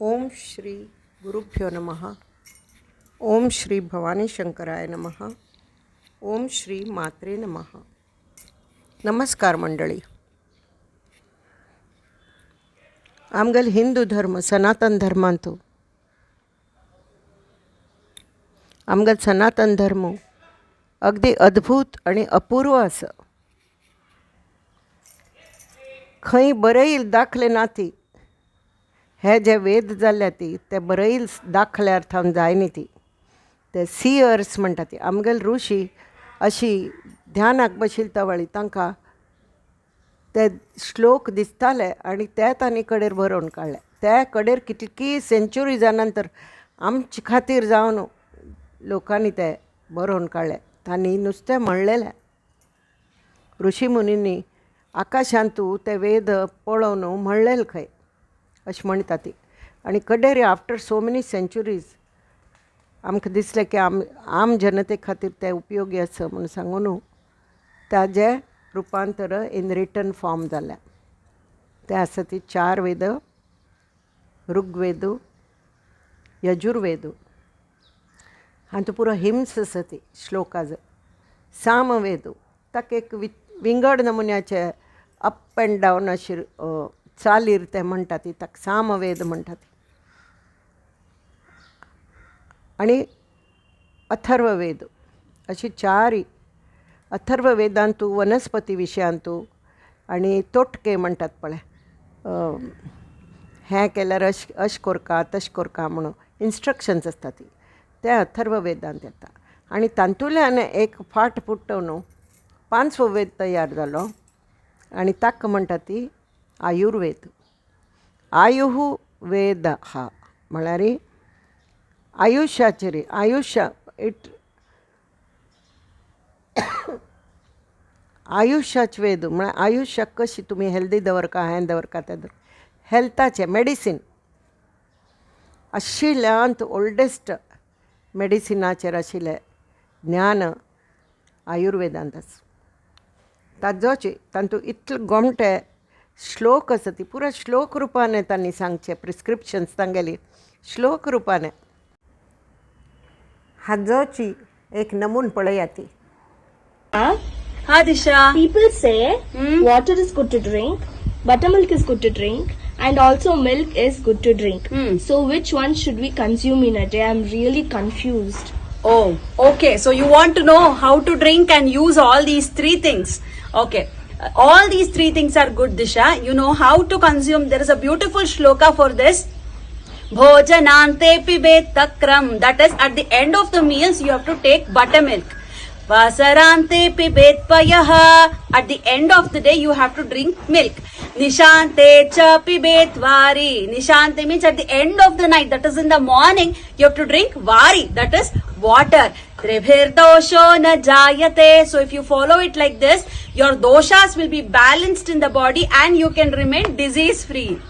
ओम श्री गुरुभ्यो नमः. ओम श्री भवानी शंकराय नमः. ओम श्री मात्रे नमः. नमस्कार मंडळी. आमगल हिंदू धर्म सनातन धर्मांतो आमगल सनातन धर्म अगदी अद्भुत आणि अपूर्व असं खंय बरयिल्लें दाखले ना ती हे जे वेद जाल्ल्या ती ते बरयिल्लें दाखल्यार थावन जायनी ती ते सियर्स म्हणटा ती आमगेल ऋषी अशी ध्यानाक बशिल्ली तवळी तांकां ते श्लोक दिसताले आनी ते तांणी कडेर बरोवन काडले. ते कडेर कितकी सेंच्युरिजा नंतर आमचे खातीर जावन लोकांनी ते बरोवन काडले. तांणी नुस्तें म्हणलेलें ऋषी मुनींनी आकाशांतू ते वेद पळोवन म्हणलेलें खंय अशें म्हणटा ती. आनी कडेर आफ्टर सो मेनी सेंच्युरीज आमकां दिसलें की आम जनते खातीर ते उपयोगी आसा म्हूण सांगून ताजें रुपांतर इन रिटन फॉर्म जाल्या. ते आसा ती 4 वेद, ऋग्वेद, यजुर्वेद, हातूंत पुरो हिम्स आसा ती श्लोकाज, सामवेद ताका एक विंगड नमुन्याचे अप एंड डावन अशी चालीर ते म्हणटा ती ताका सामवेद म्हणटा ती. आनी अथर्ववेद अशी 4 अथर्ववेदांतू वनस्पती विशयांतू आनी तोटके म्हणटात पळय हें केल्यार अशें करका तशें करका म्हणून इन्स्ट्रक्शन्स आसता ती ते अथर्ववेदांत येता. आनी तातूंतल्यान एक फाट फुट्टवन 5वो वेद तयार जालो आनी ताका म्हणटा ती आयुर्वेद. आयुः वेद हा म्हळ्यार आयुश्याचेर आयुश्य आयुश्याचे वेद म्हळ्यार आयुश्याक कशी तुमी हेल्दी दवरका हें दवरका तें हेल्थाचें मेडिसीन आशिल्ल्यांत ओल्डेस्ट मेडिसिनाचेर आशिल्लें ज्ञान आयुर्वेदांत आसा. तातूंत इतले गोमटे श्लोक आसा ती पुरो श्लोक रुपान तांणी सांगचे प्रिस्क्रिप्शन्स तांगेली श्लोक रुपान. हाजोची एक नमून पळया ती. हाँ दिशा. People say water is good to drink, buttermilk is good to drink, and also milk is good to drink. So which one should we consume in a day? I'm really confused. Oh, okay. So you want to know how to drink and use all these 3 things. Okay. All these 3 things are good, Disha. You know how to consume. There is a beautiful shloka for this. Bhojanante pibet takram. That is, at the end of the meals, you have to take buttermilk. Vasarante pibet payaha. At the end of the day, you have to drink milk. Nishante cha pibet vari. Nishante means at the end of the night, that is in the morning, you have to drink vari. That is water. Tribhir dosho na jayate. So if you follow it like this, your doshas will be balanced in the body and you can remain disease free.